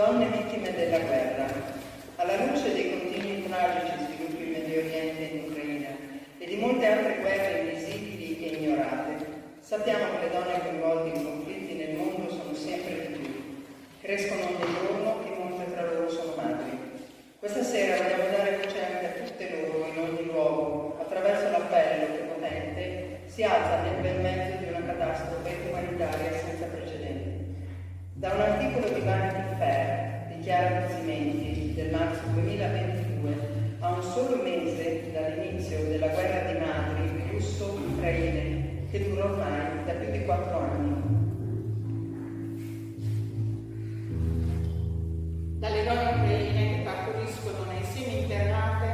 donne vittime della guerra. Alla luce dei continui tragici sviluppi in Medio Oriente e in Ucraina e di molte altre guerre invisibili e ignorate, sappiamo che le donne coinvolte in conflitti nel mondo sono sempre di più. Crescono ogni giorno e molte tra loro sono madri. Questa sera vogliamo dare voce anche a tutte loro in ogni luogo, attraverso l'appello che potente si alza nel bel mezzo di una catastrofe umanitaria senza precedenti. Da un articolo di Vanity Fair di Chiara Pizzimenti del marzo 2022, a un solo mese dall'inizio della guerra di madri russo-ucraine, che dura ormai da più di 4 anni. Dalle donne ucraine che partoriscono nei seminterrate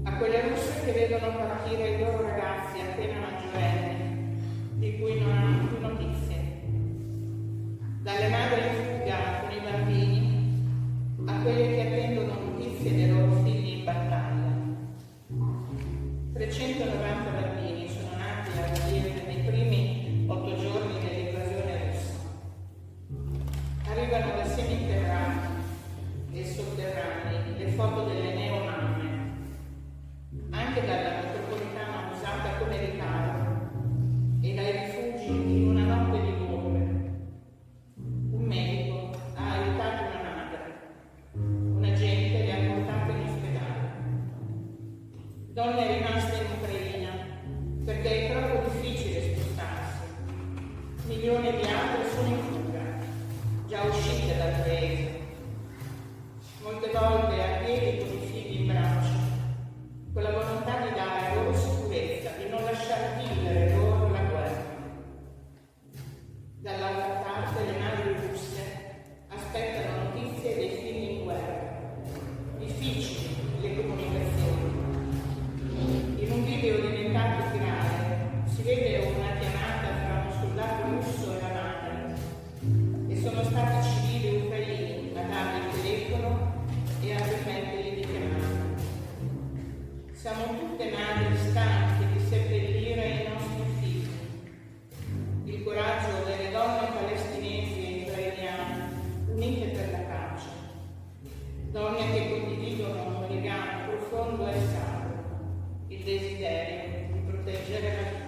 a quelle russe che vedono partire i loro ragazzi appena maggiorenni, di cui non hanno più notizie. Dalle madri in fuga con i bambini a quelle che attendono notizie dei loro figli in battaglia. 390 bambini sono nati a Kiev nei primi 8 giorni dell'invasione russa. Arrivano da seminterrati e sotterranei le foto delle neomamme, anche dalla metropolitana usata come ricaro e dai rifugi in una notte di bombe. Un medico ha aiutato una madre, un agente le ha portate in ospedale. Donne rimaste in Ucraina perché è troppo difficile spostarsi. Milioni di altre sono in fuga, già uscite dal paese. Molte volte a piedi con i figli in braccio, con la volontà di dare loro sicurezza, di non lasciar vivere loro la guerra. Dall'altra parte le madri russe aspettano notizie dei figli in guerra. Difficili le comunicazioni. In un video diventato virale si vede una chiamata tra uno soldato russo e la madre, e sono stati civili ucraini a dargli il telefono e a permettergli di chiamare. Siamo tutte madri stanche di seppellire i nostri figli. Il coraggio delle donne palestinesi e israeliane unite per la pace. Donne che condividono un legame profondo e sacro, il desiderio di proteggere la vita.